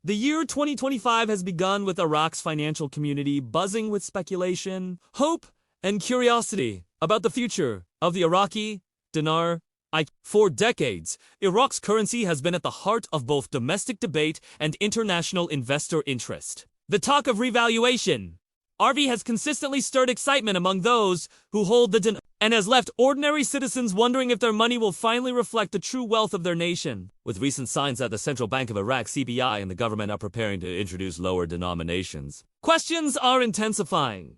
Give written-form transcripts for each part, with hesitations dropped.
The year 2025 has begun with Iraq's financial community buzzing with speculation, hope, and curiosity about the future of the Iraqi Dinar. For decades, Iraq's currency has been at the heart of both domestic debate and international investor interest. The talk of revaluation, RV, has consistently stirred excitement among those who hold the dinar and has left ordinary citizens wondering if their money will finally reflect the true wealth of their nation. With recent signs that the Central Bank of Iraq (CBI) and the government are preparing to introduce lower denominations, questions are intensifying.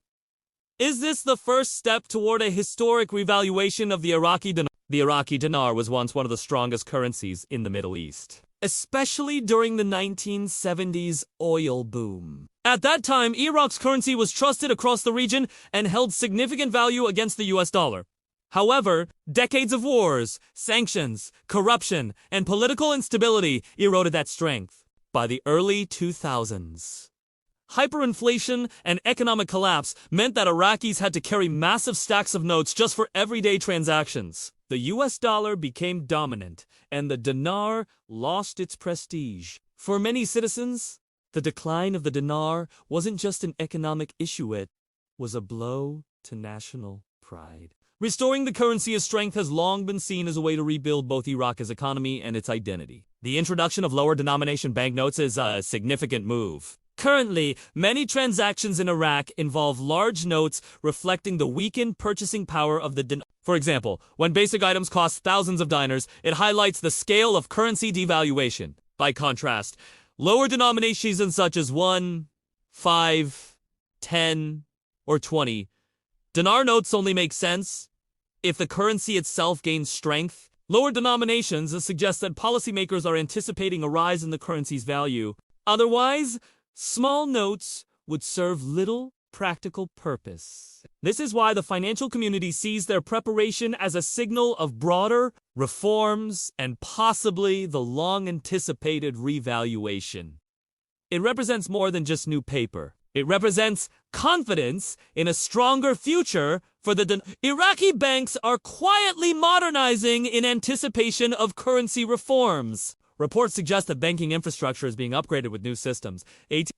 Is this the first step toward a historic revaluation of the Iraqi dinar? The Iraqi dinar was once one of the strongest currencies in the Middle East, especially during the 1970s oil boom. At that time, Iraq's currency was trusted across the region and held significant value against the US dollar. However, decades of wars, sanctions, corruption, and political instability eroded that strength. By the early 2000s, hyperinflation and economic collapse meant that Iraqis had to carry massive stacks of notes just for everyday transactions. The US dollar became dominant, and the dinar lost its prestige. For many citizens, the decline of the dinar wasn't just an economic issue, it was a blow to national pride. Restoring the currency's strength has long been seen as a way to rebuild both Iraq's economy and its identity. The introduction of lower denomination banknotes is a significant move. Currently, many transactions in Iraq involve large notes reflecting the weakened purchasing power of the dinar. For example, when basic items cost thousands of dinars, it highlights the scale of currency devaluation. By contrast, lower denominations such as 1, 5, 10, or 20 dinar notes only make sense if the currency itself gains strength. Lower denominations suggest that policymakers are anticipating a rise in the currency's value. Otherwise, small notes would serve little practical purpose. This is why the financial community sees their preparation as a signal of broader reforms and possibly the long-anticipated revaluation. It represents more than just new paper. It represents confidence in a stronger future for the dinar. Iraqi banks are quietly modernizing in anticipation of currency reforms. Reports suggest that banking infrastructure is being upgraded with new systems,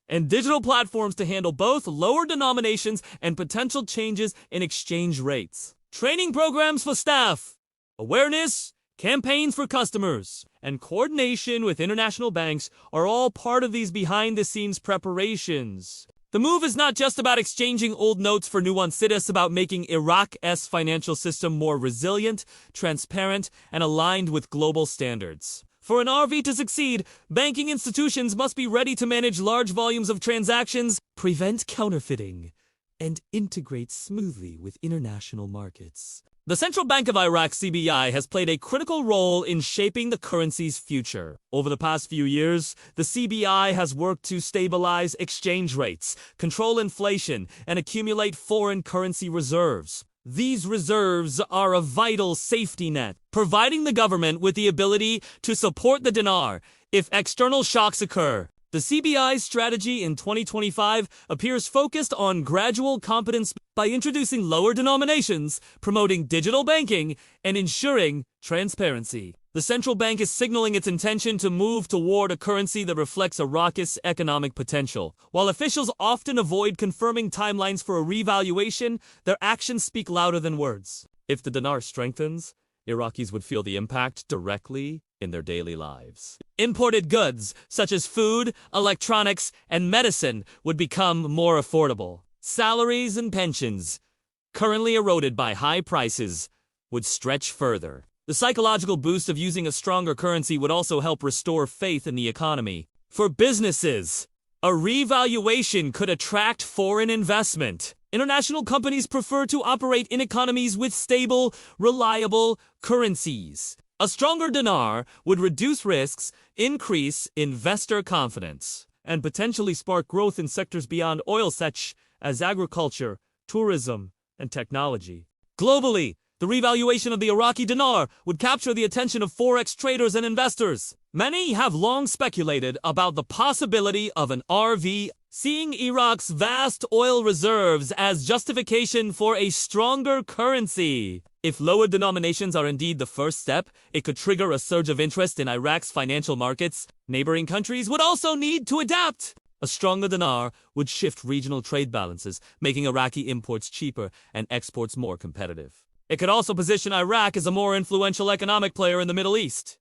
and digital platforms to handle both lower denominations and potential changes in exchange rates. Training programs for staff, awareness, campaigns for customers, and coordination with international banks are all part of these behind-the-scenes preparations. The move is not just about exchanging old notes for new ones, it is about making Iraq's financial system more resilient, transparent, and aligned with global standards. For an RV to succeed, banking institutions must be ready to manage large volumes of transactions, prevent counterfeiting, and integrate smoothly with international markets. The Central Bank of Iraq (CBI) has played a critical role in shaping the currency's future. Over the past few years, the CBI has worked to stabilize exchange rates, control inflation, and accumulate foreign currency reserves. These reserves are a vital safety net, providing the government with the ability to support the dinar if external shocks occur. The CBI's strategy in 2025 appears focused on gradual competence by introducing lower denominations, promoting digital banking, and ensuring transparency. The central bank is signaling its intention to move toward a currency that reflects Iraq's economic potential. While officials often avoid confirming timelines for a revaluation, their actions speak louder than words. If the dinar strengthens, Iraqis would feel the impact directly in their daily lives. Imported goods, such as food, electronics, and medicine, would become more affordable. Salaries and pensions, currently eroded by high prices, would stretch further. The psychological boost of using a stronger currency would also help restore faith in the economy. For businesses, a revaluation could attract foreign investment. International companies prefer to operate in economies with stable, reliable currencies. A stronger dinar would reduce risks, increase investor confidence, and potentially spark growth in sectors beyond oil such as agriculture, tourism, and technology. Globally, The revaluation of the Iraqi dinar would capture the attention of Forex traders and investors. Many have long speculated about the possibility of an RV, seeing Iraq's vast oil reserves as justification for a stronger currency. If lower denominations are indeed the first step, it could trigger a surge of interest in Iraq's financial markets. Neighboring countries would also need to adapt. A stronger dinar would shift regional trade balances, making Iraqi imports cheaper and exports more competitive. It could also position Iraq as a more influential economic player in the Middle East.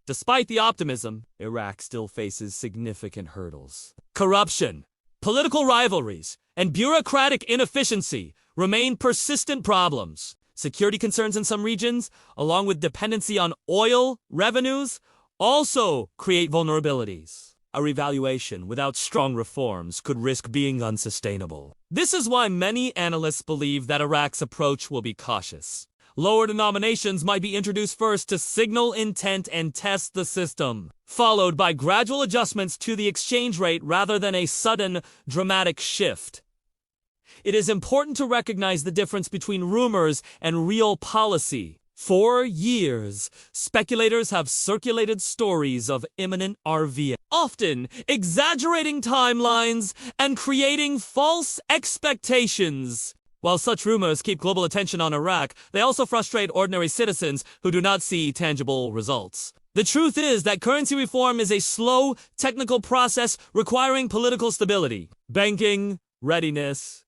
Despite the optimism, Iraq still faces significant hurdles. Corruption, political rivalries, and bureaucratic inefficiency remain persistent problems. Security concerns in some regions, along with dependency on oil revenues, also create vulnerabilities. A revaluation without strong reforms could risk being unsustainable. This is why many analysts believe that Iraq's approach will be cautious. Lower denominations might be introduced first to signal intent and test the system, followed by gradual adjustments to the exchange rate rather than a sudden, dramatic shift. It is important to recognize the difference between rumors and real policy. For years, speculators have circulated stories of imminent RV, often exaggerating timelines and creating false expectations. While such rumors keep global attention on Iraq, they also frustrate ordinary citizens who do not see tangible results. The truth is that currency reform is a slow, technical process requiring political stability, banking, readiness,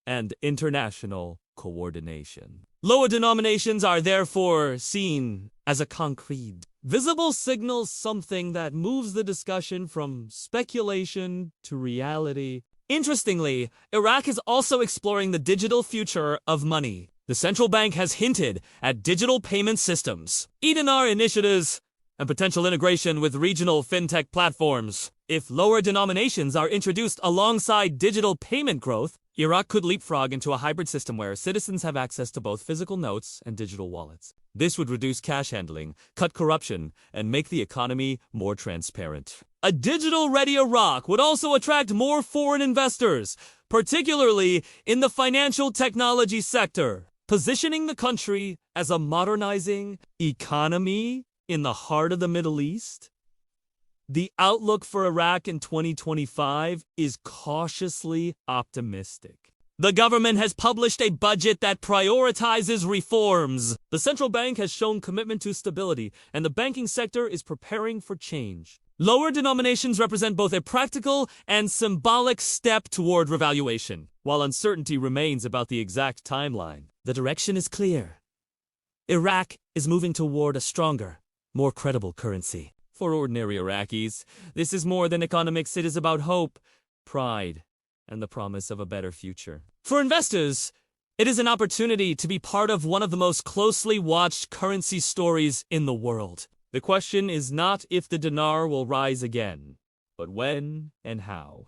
and international coordination. Lower denominations are therefore seen as a concrete, visible signal, something that moves the discussion from speculation to reality. Interestingly, Iraq is also exploring the digital future of money. The central bank has hinted at digital payment systems, Dinar initiatives, and potential integration with regional fintech platforms. If lower denominations are introduced alongside digital payment growth, Iraq could leapfrog into a hybrid system where citizens have access to both physical notes and digital wallets. This would reduce cash handling, cut corruption, and make the economy more transparent. A digital-ready Iraq would also attract more foreign investors, particularly in the financial technology sector, positioning the country as a modernizing economy in the heart of the Middle East. The outlook for Iraq in 2025 is cautiously optimistic. The government has published a budget that prioritizes reforms. The central bank has shown commitment to stability, and the banking sector is preparing for change. Lower denominations represent both a practical and symbolic step toward revaluation. While uncertainty remains about the exact timeline, the direction is clear. Iraq is moving toward a stronger, more credible currency. For ordinary Iraqis, this is more than economics. It is about hope, pride, and the promise of a better future. For investors, it is an opportunity to be part of one of the most closely watched currency stories in the world. The question is not if the dinar will rise again, but when and how.